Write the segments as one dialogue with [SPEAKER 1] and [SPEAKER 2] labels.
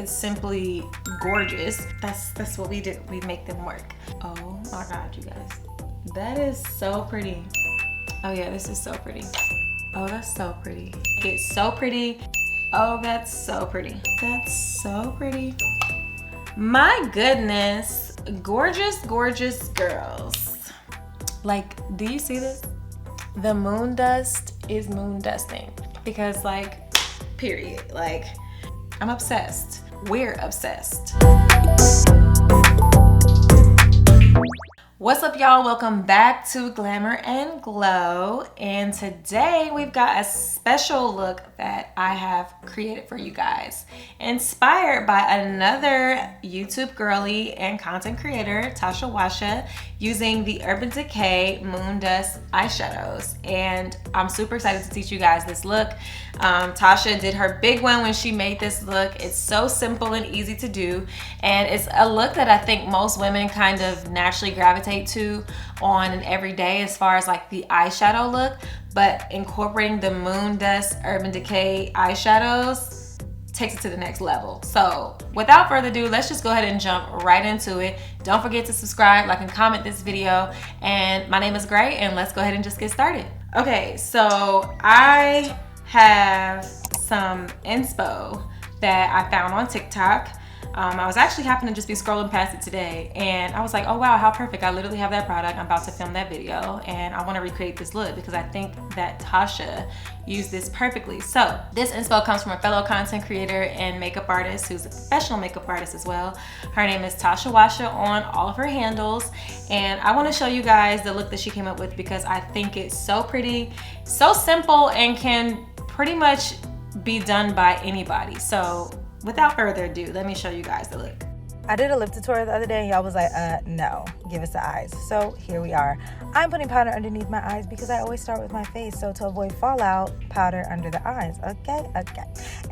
[SPEAKER 1] it's simply gorgeous. That's what we do. We make them work. Oh my God, you guys. That is so pretty. Oh yeah, this is so pretty. Oh, that's so pretty. It's so pretty. Oh, that's so pretty. That's so pretty. My goodness. Gorgeous, gorgeous girls. Like, do you see this? The Moondust is moondusting. Because like, period. Like, I'm obsessed. We're obsessed. What's up, y'all? Welcome back to Glamour and Glow. And today we've got a special look that I have created for you guys. Inspired by another YouTube girly and content creator, Tashawashaaa, using the Urban Decay Moondust eyeshadows. And I'm super excited to teach you guys this look. Tasha did her big one when she made this look. It's so simple and easy to do. And it's a look that I think most women kind of naturally gravitate to on an everyday as far as like the eyeshadow look, but incorporating the Moondust Urban Decay eyeshadows takes it to the next level. So without further ado, let's just go ahead and jump right into it. Don't forget to subscribe, like, and comment this video. And my name is Gray, and let's go ahead and just get started. Okay, so I have some inspo that I found on TikTok. I was actually happening to just be scrolling past it today, and I was like, oh wow, how perfect. I literally have that product. I'm about to film that video, and I want to recreate this look because I think that Tasha used this perfectly. So this inspo comes from a fellow content creator and makeup artist who's a professional makeup artist as well. Her name is Tashawashaaa on all of her handles, and I want to show you guys the look that she came up with because I think it's so pretty, so simple, and can pretty much be done by anybody. So without further ado, let me show you guys the look.
[SPEAKER 2] I did a lip tutorial the other day and y'all was like, no, give us the eyes. So here we are. I'm putting powder underneath my eyes because I always start with my face. So to avoid fallout, powder under the eyes. Okay.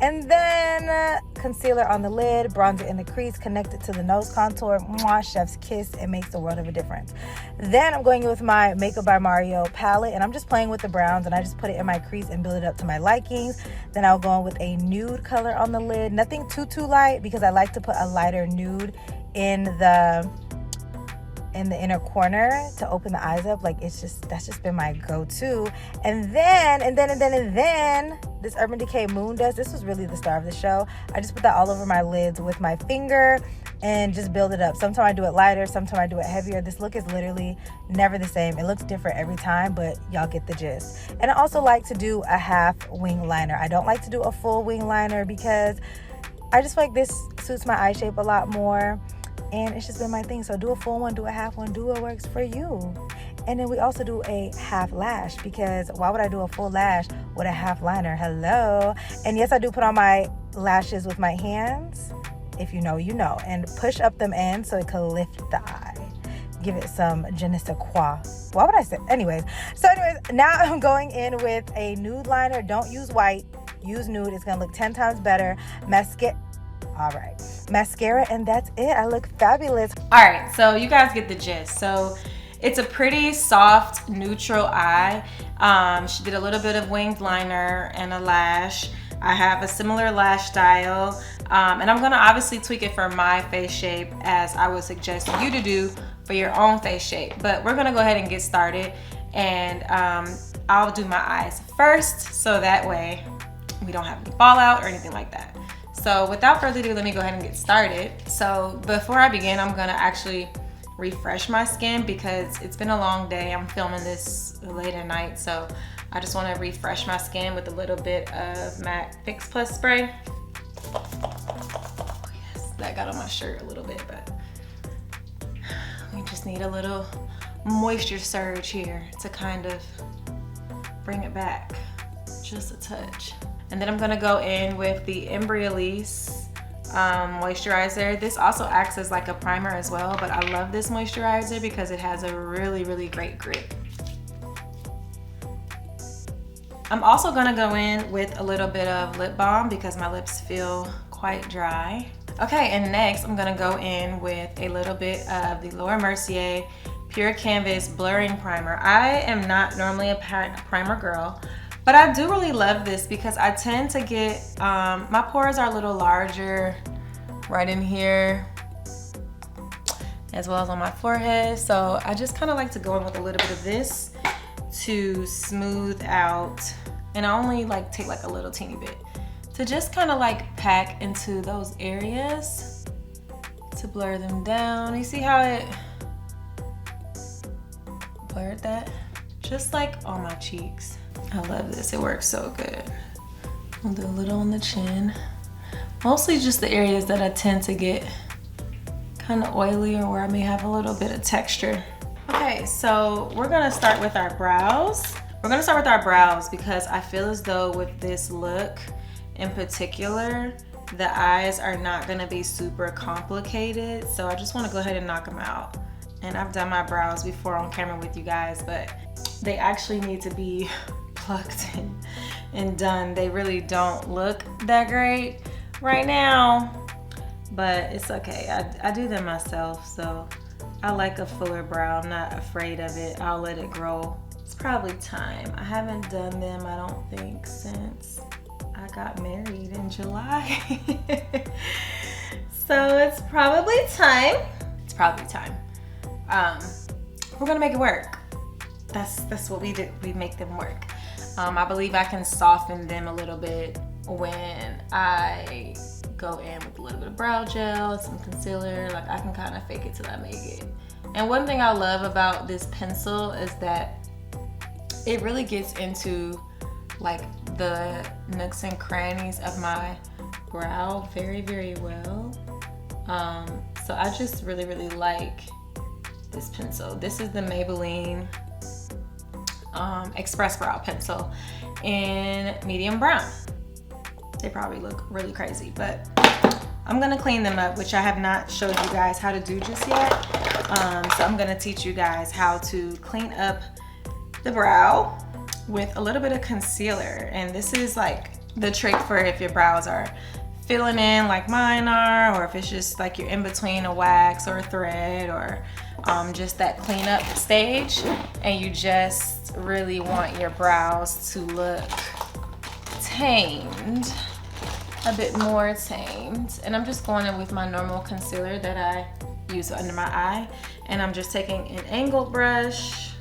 [SPEAKER 2] And then concealer on the lid, bronzer in the crease, connect it to the nose contour. Mwah, chef's kiss. It makes a world of a difference. Then I'm going in with my Makeup by Mario palette, and I'm just playing with the browns, and I just put it in my crease and build it up to my likings. Then I'll go in with a nude color on the lid. Nothing too light because I like to put a lighter nude in the inner corner to open the eyes up. Like, that's just been my go-to. And then this Urban Decay Moondust, this was really the star of the show. I just put that all over my lids with my finger and just build it up. Sometimes I do it lighter, sometimes I do it heavier. This look is literally never the same. It looks different every time, but y'all get the gist. And I also like to do a half wing liner. I don't like to do a full wing liner because I just feel like this suits my eye shape a lot more, and it's just been my thing. So do a full one, do a half one, do what works for you. And then we also do a half lash because why would I do a full lash with a half liner? Hello. And yes, I do put on my lashes with my hands. If you know, you know. And push up them in so it can lift the eye. Give it some je ne sais quoi. Why would I say? Anyways, now I'm going in with a nude liner. Don't use white. Use nude. It's gonna look 10 times better. Mascara, and that's it. I look fabulous.
[SPEAKER 1] All right, so you guys get the gist. So it's a pretty soft, neutral eye. She did a little bit of winged liner and a lash. I have a similar lash style, and I'm gonna obviously tweak it for my face shape as I would suggest you to do for your own face shape. But we're gonna go ahead and get started, and I'll do my eyes first so that way we don't have any fallout or anything like that. So without further ado, let me go ahead and get started. So before I begin, I'm gonna actually refresh my skin because it's been a long day. I'm filming this late at night, so I just wanna refresh my skin with a little bit of MAC Fix Plus spray. Oh yes, that got on my shirt a little bit, but we just need a little moisture surge here to kind of bring it back just a touch. And then I'm gonna go in with the Embryolisse moisturizer. This also acts as like a primer as well, but I love this moisturizer because it has a really great grip. I'm also gonna go in with a little bit of lip balm because my lips feel quite dry. Okay, and next I'm gonna go in with a little bit of the Laura Mercier Pure Canvas Blurring Primer. I am not normally a primer girl, but I do really love this because I tend to get, my pores are a little larger right in here, as well as on my forehead. So I just kind of like to go in with a little bit of this to smooth out, and I only like take like a little teeny bit to just kind of like pack into those areas to blur them down. You see how it blurred that? Just like on my cheeks. I love this, it works so good. I'll do a little on the chin. Mostly just the areas that I tend to get kind of oily or where I may have a little bit of texture. Okay, so we're gonna start with our brows. We're gonna start with our brows because I feel as though with this look in particular, the eyes are not gonna be super complicated. So I just wanna go ahead and knock them out. And I've done my brows before on camera with you guys, but they actually need to be plucked and done. They really don't look that great right now, but it's okay. I do them myself, so I like a fuller brow. I'm not afraid of it. I'll let it grow. It's probably time. I haven't done them, I don't think, since I got married in July. So it's probably time. It's probably time. We're gonna make it work. That's what we do. We make them work. I believe I can soften them a little bit when I go in with a little bit of brow gel, some concealer. Like I can kind of fake it till I make it. And one thing I love about this pencil is that it really gets into like the nooks and crannies of my brow very, very well. So I just really, really like this pencil. This is the Maybelline Express Brow Pencil in medium brown. They probably look really crazy, but I'm gonna clean them up, which I have not showed you guys how to do just yet. So I'm gonna teach you guys how to clean up the brow with a little bit of concealer. And this is like the trick for if your brows are filling in like mine are, or if it's just like you're in between a wax or a thread, or just that cleanup stage, and you just really want your brows to look tamed, a bit more tamed. And I'm just going in with my normal concealer that I use under my eye, and I'm just taking an angled brush.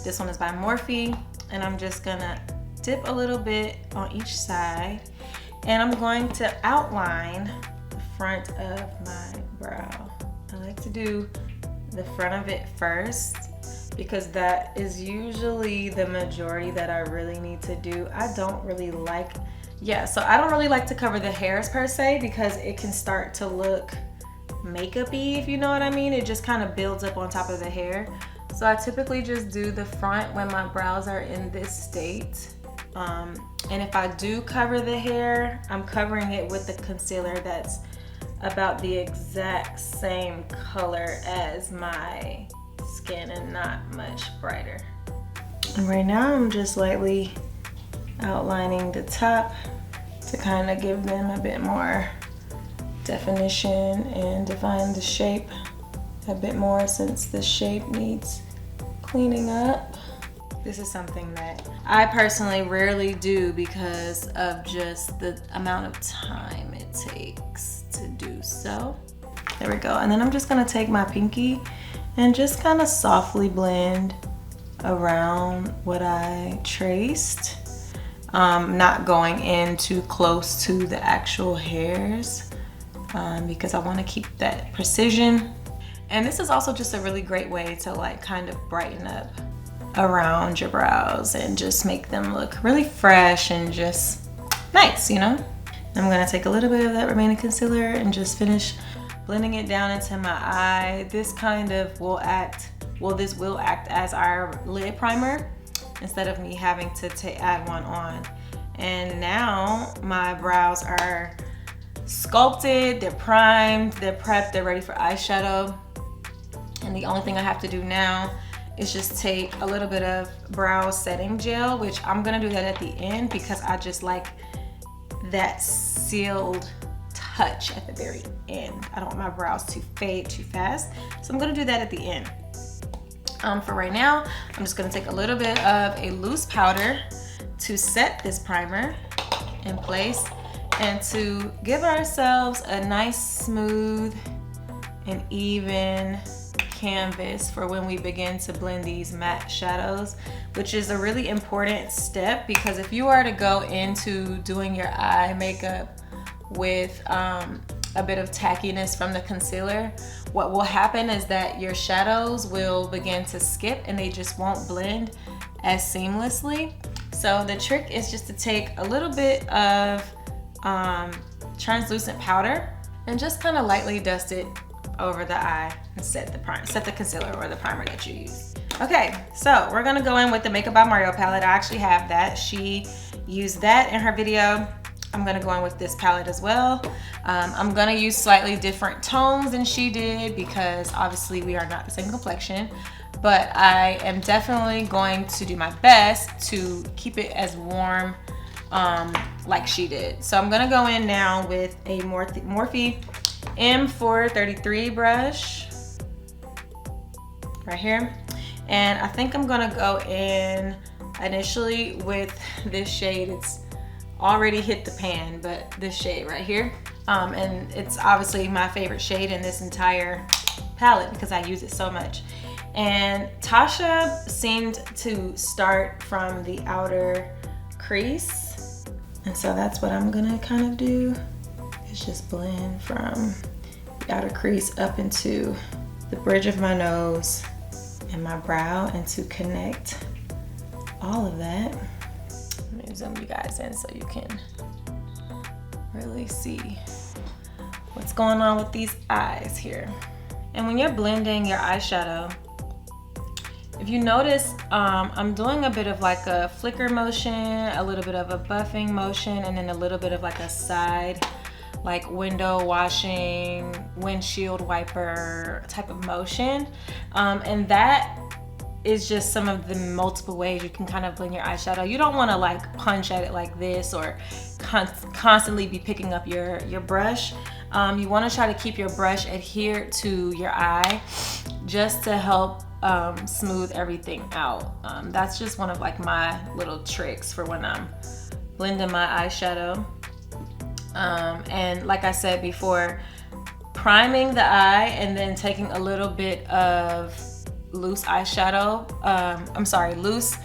[SPEAKER 1] This one is by Morphe, and I'm just gonna dip a little bit on each side, and I'm going to outline the front of my brow. I like to do the front of it first because that is usually the majority that I really need to do. I don't really like to cover the hairs per se, because it can start to look makeup-y, if you know what I mean. It just kind of builds up on top of the hair. So I typically just do the front when my brows are in this state. And if I do cover the hair, I'm covering it with the concealer that's about the exact same color as my skin and not much brighter. And right now I'm just lightly outlining the top to kind of give them a bit more definition and define the shape a bit more, since the shape needs cleaning up. This is something that I personally rarely do because of just the amount of time it takes to do so. There we go. And then I'm just gonna take my pinky and just kind of softly blend around what I traced. Not going in too close to the actual hairs because I want to keep that precision. And this is also just a really great way to like kind of brighten up around your brows and just make them look really fresh and just nice, you know? I'm gonna take a little bit of that remaining concealer and just finish blending it down into my eye. This kind of will act as our lid primer instead of me having to add one on. And now my brows are sculpted, they're primed, they're prepped, they're ready for eyeshadow. And the only thing I have to do now is just take a little bit of brow setting gel, which I'm gonna do that at the end because I just like that sealed touch at the very end. I don't want my brows to fade too fast, so I'm gonna do that at the end. For right now, I'm just gonna take a little bit of a loose powder to set this primer in place. and to give ourselves a nice, smooth, and even canvas for when we begin to blend these matte shadows, which is a really important step, because if you are to go into doing your eye makeup with a bit of tackiness from the concealer, what will happen is that your shadows will begin to skip and they just won't blend as seamlessly. So the trick is just to take a little bit of translucent powder and just kind of lightly dust it over the eye and set the concealer or the primer that you use. Okay, so we're gonna go in with the Makeup by Mario palette. I actually have that. She used that in her video. I'm gonna go in with this palette as well. I'm gonna use slightly different tones than she did because obviously we are not the same complexion, but I am definitely going to do my best to keep it as warm like she did. So I'm gonna go in now with a Morphe M433 brush right here, and I think I'm gonna go in initially with this shade. It's already hit the pan, but this shade right here, and it's obviously my favorite shade in this entire palette because I use it so much. And Tasha seemed to start from the outer crease, and so that's what I'm gonna kind of do. Just blend from the outer crease up into the bridge of my nose and my brow, and to connect all of that. Let me zoom you guys in so you can really see what's going on with these eyes here. And when you're blending your eyeshadow, if you notice, I'm doing a bit of like a flicker motion, a little bit of a buffing motion, and then a little bit of like a side, like window washing, windshield wiper type of motion. And that is just some of the multiple ways you can kind of blend your eyeshadow. You don't want to like punch at it like this or constantly be picking up your brush. You want to try to keep your brush adhered to your eye just to help smooth everything out. That's just one of like my little tricks for when I'm blending my eyeshadow. And like I said before, priming the eye and then taking a little bit of loose eyeshadow, loose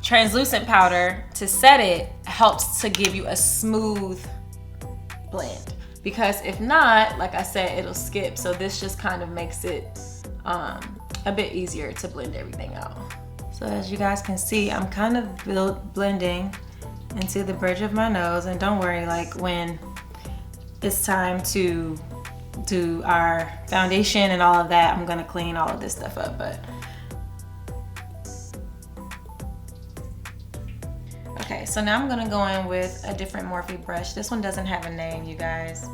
[SPEAKER 1] translucent powder to set it helps to give you a smooth blend. Because if not, like I said, it'll skip. So this just kind of makes it a bit easier to blend everything out. So as you guys can see, I'm kind of blending into the bridge of my nose, and don't worry, like when it's time to do our foundation and all of that, I'm gonna clean all of this stuff up, but okay, so now I'm gonna go in with a different Morphe brush. This one doesn't have a name, you guys.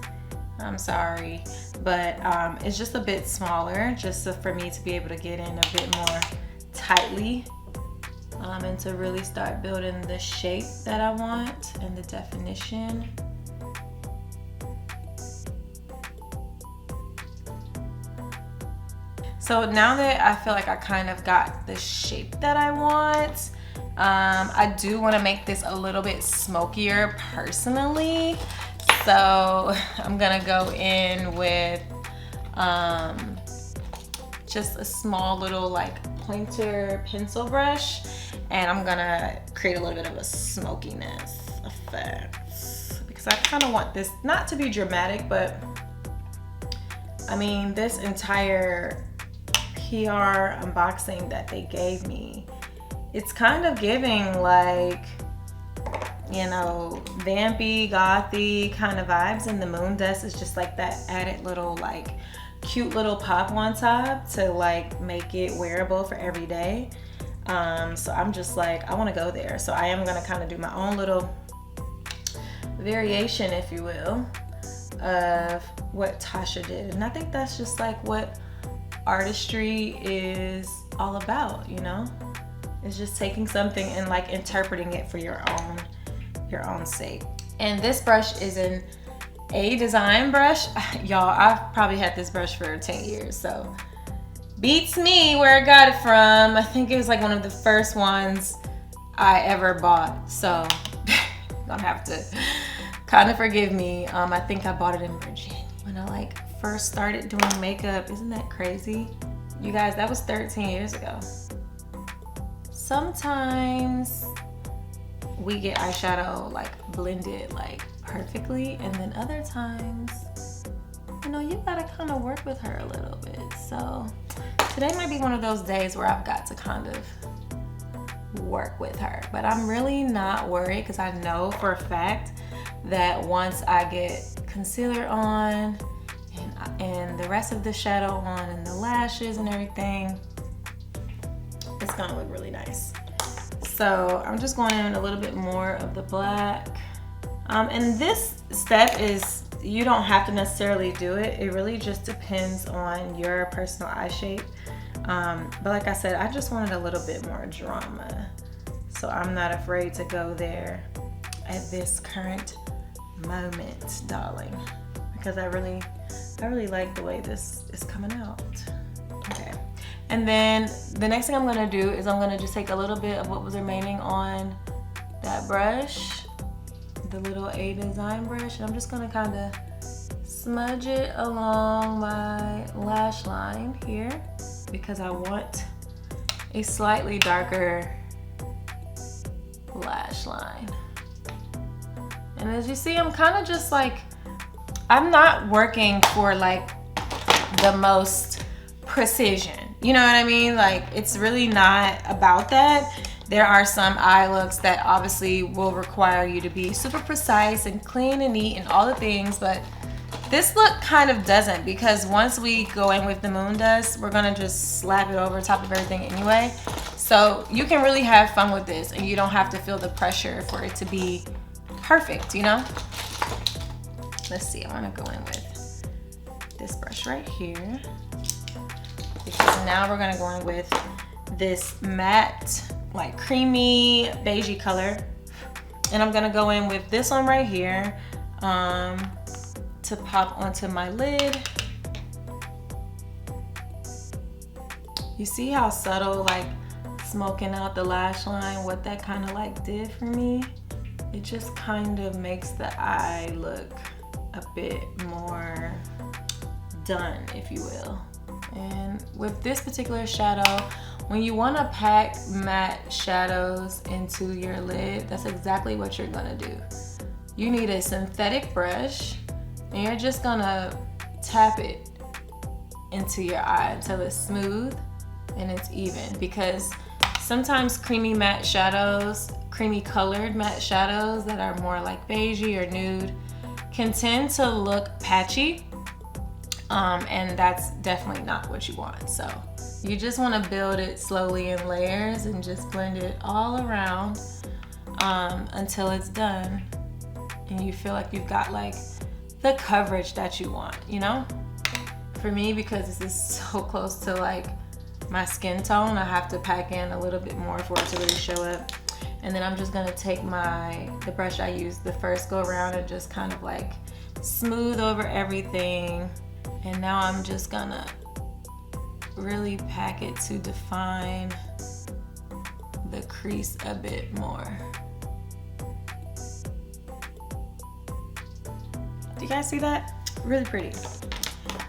[SPEAKER 1] I'm sorry, but it's just a bit smaller, just so for me to be able to get in a bit more tightly, and to really start building the shape that I want and the definition. So now that I feel like I kind of got the shape that I want, I do want to make this a little bit smokier personally. So I'm gonna go in with just a small little like pointer pencil brush, and I'm gonna create a little bit of a smokiness effect because I kind of want this not to be dramatic, but I mean this entire PR unboxing that they gave me, it's kind of giving like, you know, vampy, gothy kind of vibes, and the Moondust is just like that added little like cute little pop on top to like make it wearable for every day. So I'm just like, I want to go there. So I am gonna kind of do my own little variation, if you will, of what Tasha did. And I think that's just like what artistry is all about, you know? It's just taking something and like interpreting it for your own sake. And this brush is an A design brush. Y'all, I've probably had this brush for 10 years, so beats me where I got it from. I think it was like one of the first ones I ever bought, so I'm gonna have to Kind of forgive me. I think I bought it in Virginia when I like first started doing makeup. Isn't that crazy? You guys, that was 13 years ago. Sometimes we get eyeshadow like blended like perfectly, and then other times, you know, you gotta kind of work with her a little bit. So today might be one of those days where I've got to kind of work with her, but I'm really not worried because I know for a fact that once I get concealer on and the rest of the shadow on and the lashes and everything, it's gonna look really nice. So I'm just going in a little bit more of the black. And this step is, you don't have to necessarily do it. It really just depends on your personal eye shape. But like I said, I just wanted a little bit more drama. So I'm not afraid to go there at this current moment, darling, because I really like the way this is coming out. Okay. And then the next thing I'm gonna do is I'm gonna just take a little bit of what was remaining on that brush, the little A Design brush, and I'm just gonna kind of smudge it along my lash line here because I want a slightly darker lash line. And as you see, I'm kind of just like, I'm not working for like the most precision. You know what I mean? Like, it's really not about that. There are some eye looks that obviously will require you to be super precise and clean and neat and all the things, but this look kind of doesn't, because once we go in with the Moondust, we're gonna just slap it over top of everything anyway. So you can really have fun with this and you don't have to feel the pressure for it to be perfect, you know? Let's see, I wanna go in with this brush right here, because now we're gonna go in with this matte, like creamy beigey color. And I'm gonna go in with this one right here to pop onto my lid. You see how subtle, like smoking out the lash line, what that kind of like did for me? It just kind of makes the eye look a bit more done, if you will. And with this particular shadow, when you want to pack matte shadows into your lid, that's exactly what you're gonna do. You need a synthetic brush and you're just gonna tap it into your eye until it's smooth and it's even, because sometimes creamy matte shadows, creamy colored matte shadows that are more like beigey or nude can tend to look patchy. And that's definitely not what you want. So you just want to build it slowly in layers and just blend it all around until it's done and you feel like you've got like the coverage that you want, you know? For me, because this is so close to like my skin tone, I have to pack in a little bit more for it to really show up. And then I'm just gonna take the brush I used the first go around and just kind of like smooth over everything. And now I'm just gonna really pack it to define the crease a bit more. Do you guys see that? Really pretty.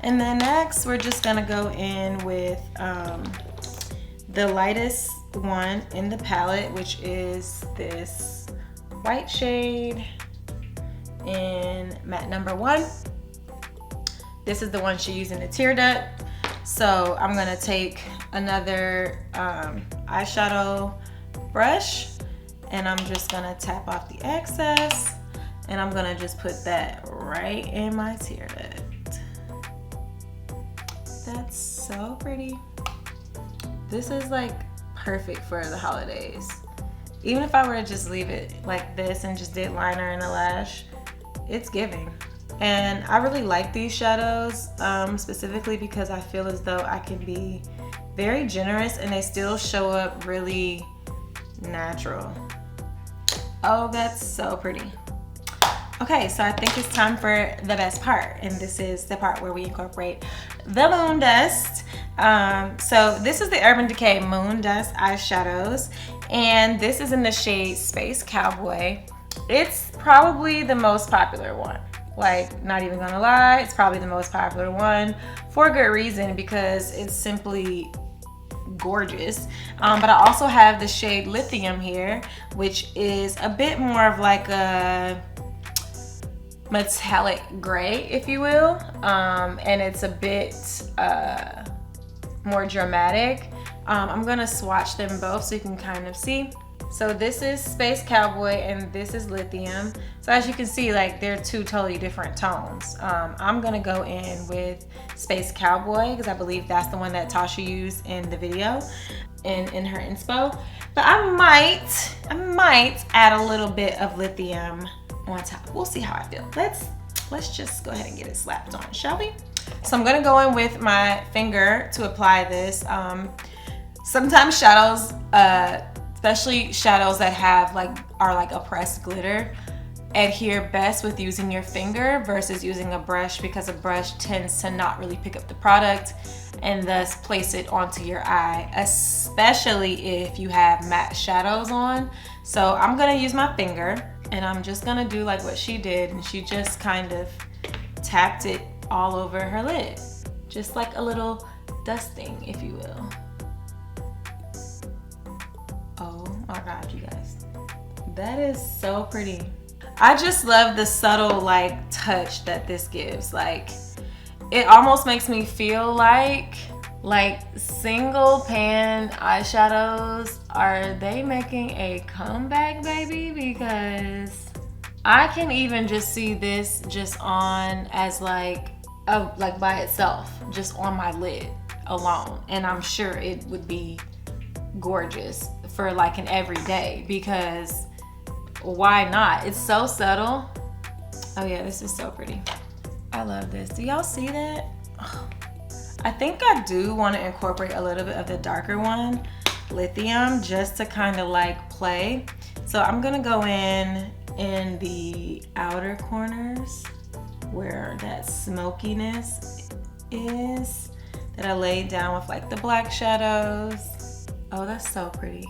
[SPEAKER 1] And then next, we're just gonna go in with the lightest one in the palette, which is this white shade in matte number 1. This is the one she used in the tear duct. So I'm gonna take another eyeshadow brush and I'm just gonna tap off the excess and I'm gonna just put that right in my tear duct. That's so pretty. This is like perfect for the holidays. Even if I were to just leave it like this and just did liner and a lash, it's giving. And I really like these shadows specifically because I feel as though I can be very generous and they still show up really natural. Oh, that's so pretty. Okay, so I think it's time for the best part, and this is the part where we incorporate the Moondust. So this is the Urban Decay Moondust Eyeshadows, and this is in the shade Space Cowboy. It's probably the most popular one. Like, not even gonna lie, it's probably the most popular one for a good reason, because it's simply gorgeous. But I also have the shade Lithium here, which is a bit more of like a metallic gray, if you will, and it's a bit more dramatic. I'm gonna swatch them both so you can kind of see. So this is Space Cowboy and this is Lithium. So as you can see, like, they're two totally different tones. I'm gonna go in with Space Cowboy because I believe that's the one that Tasha used in the video in her inspo. But I might add a little bit of Lithium on top. We'll see how I feel. Let's just go ahead and get it slapped on, shall we? So I'm gonna go in with my finger to apply this. Sometimes shadows, especially shadows that are like a pressed glitter, adhere best with using your finger versus using a brush, because a brush tends to not really pick up the product and thus place it onto your eye, especially if you have matte shadows on. So I'm gonna use my finger and I'm just gonna do like what she did, and she just kind of tapped it all over her lid, just like a little dusting, if you will. Oh my god, you guys, that is so pretty. I just love the subtle like touch that this gives. Like, it almost makes me feel like single pan eyeshadows, are they making a comeback, baby? Because I can even just see this just on as like by itself, just on my lid alone, and I'm sure it would be gorgeous for like an everyday, because why not? It's so subtle. Oh yeah, this is so pretty. I love this. Do y'all see that? Oh, I think I do want to incorporate a little bit of the darker one, Lithium, just to kind of like play. So I'm gonna go in the outer corners where that smokiness is, that I laid down with like the black shadows. Oh, that's so pretty.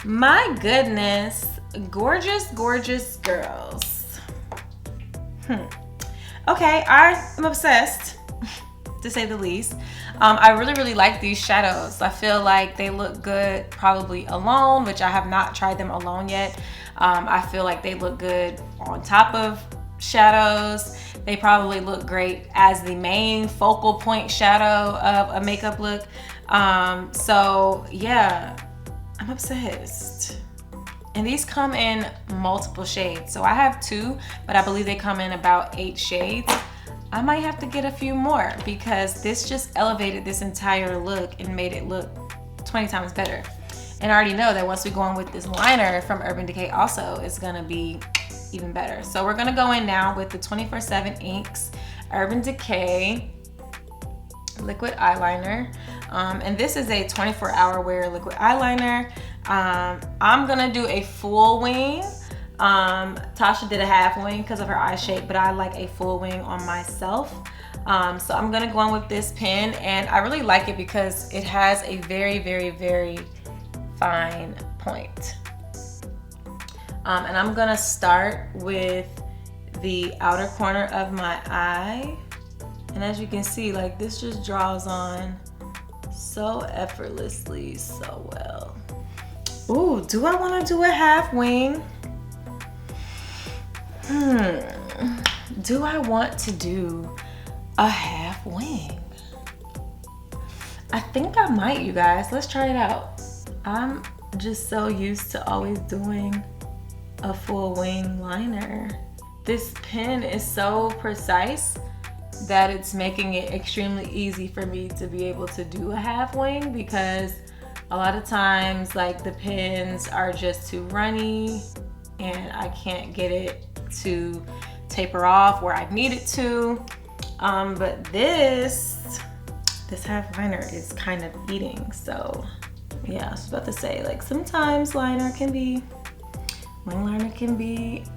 [SPEAKER 1] My goodness, gorgeous, gorgeous girls. Okay, I'm obsessed, to say the least. I really, really like these shadows. I feel like they look good probably alone, which I have not tried them alone yet. I feel like they look good on top of shadows. They probably look great as the main focal point shadow of a makeup look. So yeah, I'm obsessed. And these come in multiple shades. So I have 2, but I believe they come in about 8 shades. I might have to get a few more, because this just elevated this entire look and made it look 20 times better. And I already know that once we go in with this liner from Urban Decay also, it's gonna be even better. So we're gonna go in now with the 24/7 Inks Urban Decay liquid eyeliner. And this is a 24-hour wear liquid eyeliner. I'm gonna do a full wing. Tasha did a half wing because of her eye shape, but I like a full wing on myself. So I'm gonna go in with this pen, and I really like it because it has a very, very, very fine point. And I'm gonna start with the outer corner of my eye. And as you can see, like, this just draws on so effortlessly, so well. Ooh, do I wanna do a half wing? Do I want to do a half wing? I think I might, you guys. Let's try it out. I'm just so used to always doing a full wing liner. This pen is so precise that it's making it extremely easy for me to be able to do a half wing, because a lot of times, like, the pens are just too runny and I can't get it to taper off where I need it to. But this half liner is kind of eating. So yeah, I was about to say, like, sometimes wing liner can be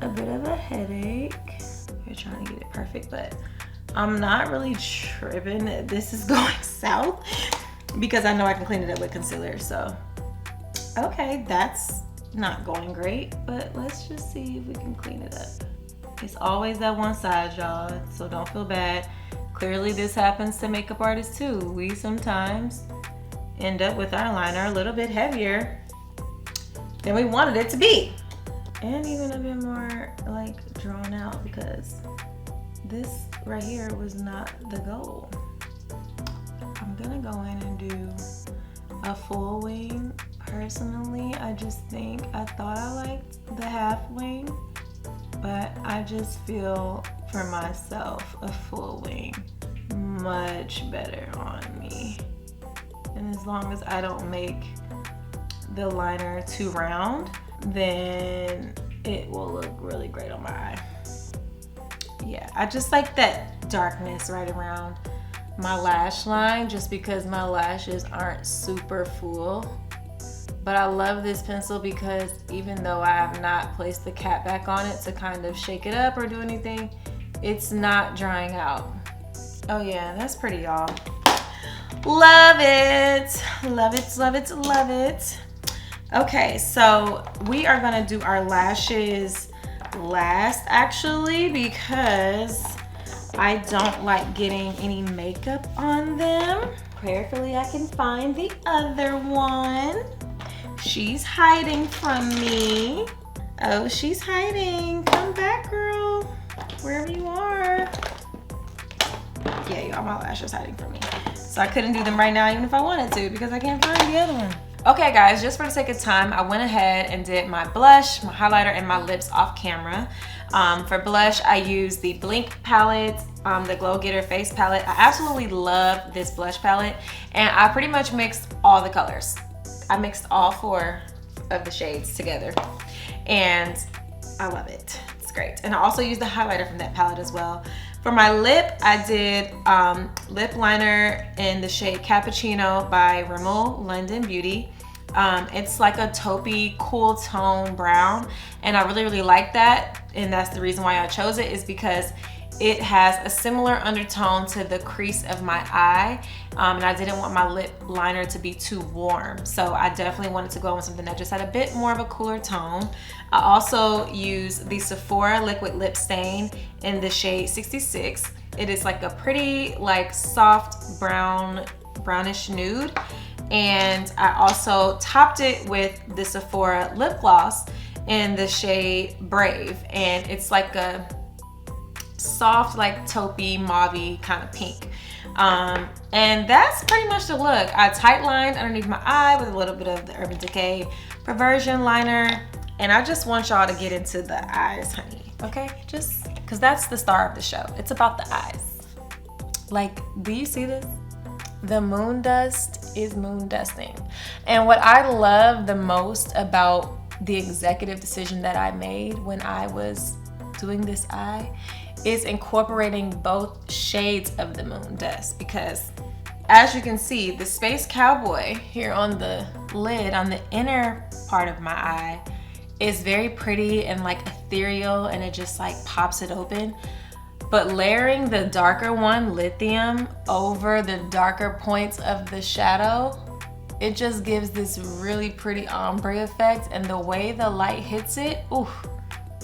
[SPEAKER 1] a bit of a headache. You're trying to get it perfect, but I'm not really tripping that this is going south, because I know I can clean it up with concealer. So okay, that's not going great, but let's just see if we can clean it up. It's always that one side, y'all, so don't feel bad. Clearly this happens to makeup artists too. We sometimes end up with our liner a little bit heavier than we wanted it to be. And even a bit more like drawn out, because this right here was not the goal. I'm gonna go in and do a full wing. Personally, I thought I liked the half wing, but I just feel for myself a full wing much better on me. And as long as I don't make the liner too round, then it will look really great on my eye. Yeah, I just like that darkness right around my lash line, just because my lashes aren't super full. But I love this pencil because even though I have not placed the cap back on it to kind of shake it up or do anything, it's not drying out. Oh yeah, that's pretty, y'all. Love it. Love it, love it, love it. Okay, so we are gonna do our lashes last actually, because I don't like getting any makeup on them. Prayerfully I can find the other one. She's hiding from me. Oh, she's hiding. Come back, girl. Wherever you are. Yeah, y'all, my lash is hiding from me. So I couldn't do them right now even if I wanted to, because I can't find the other one. Okay guys, just for the sake of time, I went ahead and did my blush, my highlighter, and my lips off camera. For blush, I used the Blink palette, the Glow Getter Face palette. I absolutely love this blush palette, and I pretty much mixed all the colors. I mixed all 4 of the shades together, and I love it. It's great. And I also used the highlighter from that palette as well. For my lip, I did lip liner in the shade Cappuccino by Rimmel London Beauty. It's like a taupey, cool tone brown, and I really, really like that. And that's the reason why I chose it, is because it has a similar undertone to the crease of my eye, and I didn't want my lip liner to be too warm. So I definitely wanted to go with something that just had a bit more of a cooler tone. I also used the Sephora Liquid Lip Stain in the shade 66. It is like a pretty, like soft brownish nude. And I also topped it with the Sephora Lip Gloss in the shade Brave. And it's like a soft, like taupey, mauve-y kind of pink. And that's pretty much the look. I tight lined underneath my eye with a little bit of the Urban Decay Perversion liner. And I just want y'all to get into the eyes, honey. Okay? Just because that's the star of the show. It's about the eyes. Like, do you see this? The Moondust is moondusting. And what I love the most about the executive decision that I made when I was doing this eye is incorporating both shades of the Moondust, because as you can see, the Space Cowboy here on the lid, on the inner part of my eye, is very pretty and like ethereal, and it just like pops it open. But layering the darker one, Lithium, over the darker points of the shadow, it just gives this really pretty ombre effect, and the way the light hits it, ooh,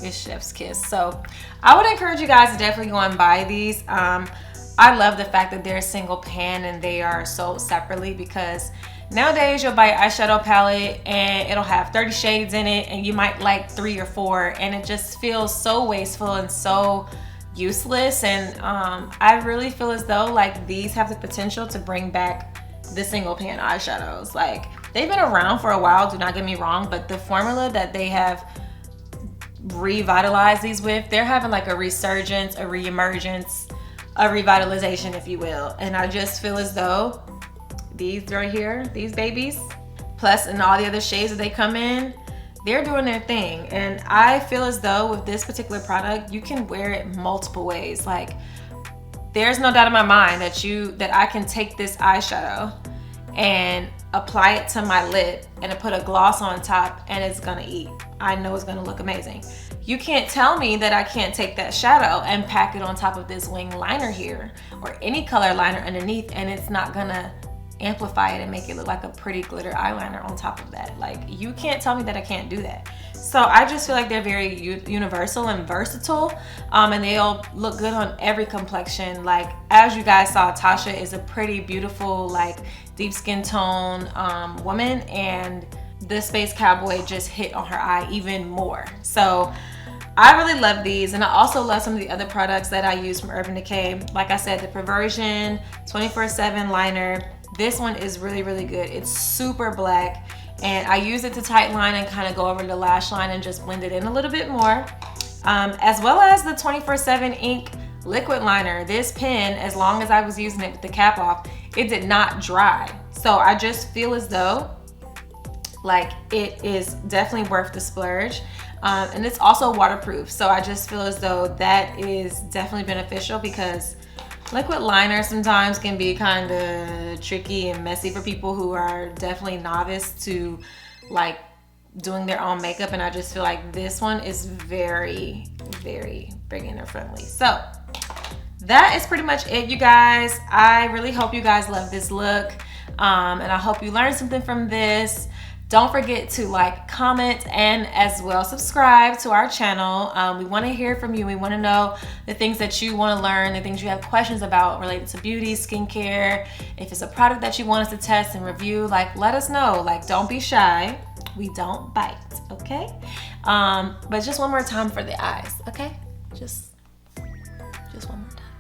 [SPEAKER 1] it's chef's kiss. So I would encourage you guys to definitely go and buy these. I love the fact that they're a single pan and they are sold separately, because nowadays you'll buy an eyeshadow palette and it'll have 30 shades in it, and you might like 3 or 4, and it just feels so wasteful and so useless. And I really feel as though like these have the potential to bring back the single pan eyeshadows. Like, they've been around for a while, do not get me wrong, but the formula that they have revitalized these with, they're having like a resurgence, a reemergence, a revitalization, if you will. And I just feel as though these right here, these babies, plus in all the other shades that they come in, they're doing their thing. And I feel as though with this particular product, you can wear it multiple ways. Like, there's no doubt in my mind that I can take this eyeshadow and apply it to my lip and put a gloss on top, and it's gonna eat. I know it's gonna look amazing. You can't tell me that I can't take that shadow and pack it on top of this wing liner here, or any color liner underneath, and it's not gonna amplify it and make it look like a pretty glitter eyeliner on top of that. Like, you can't tell me that I can't do that. So I just feel like they're very universal and versatile, and they'll look good on every complexion. Like, as you guys saw, Tasha is a pretty beautiful, like, deep skin tone woman, and this Space Cowboy just hit on her eye even more. So I really love these, and I also love some of the other products that I use from Urban Decay. Like I said, the Perversion 24/7 liner. This one is really, really good. It's super black, and I use it to tight line and kind of go over the lash line and just blend it in a little bit more. As well as the 24/7 ink liquid liner. This pen, as long as I was using it with the cap off, it did not dry. So I just feel as though like it is definitely worth the splurge. And it's also waterproof, so I just feel as though that is definitely beneficial, because liquid liner sometimes can be kind of tricky and messy for people who are definitely novice to like doing their own makeup, and I just feel like this one is very, very beginner friendly. So that is pretty much it, you guys. I really hope you guys love this look, and I hope you learned something from this. Don't forget to like, comment, and as well subscribe to our channel. We want to hear from you. We want to know the things that you want to learn, the things you have questions about related to beauty, skincare. If it's a product that you want us to test and review, like, let us know. Like, don't be shy. We don't bite, okay? But just one more time for the eyes, okay? Just one more time.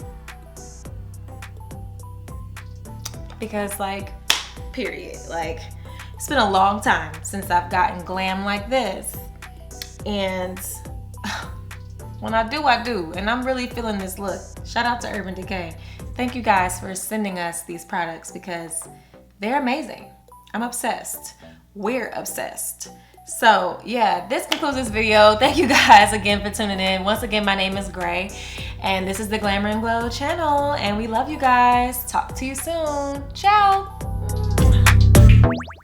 [SPEAKER 1] Because, like, period. Like, it's been a long time since I've gotten glam like this, and when I do, I do, and I'm really feeling this look. Shout out to Urban Decay. Thank you guys for sending us these products, because they're amazing. I'm obsessed. We're obsessed. So yeah, this concludes this video. Thank you guys again for tuning in. Once again, my name is Gray, and this is the Glamour and Glow channel, and we love you guys. Talk to you soon. Ciao.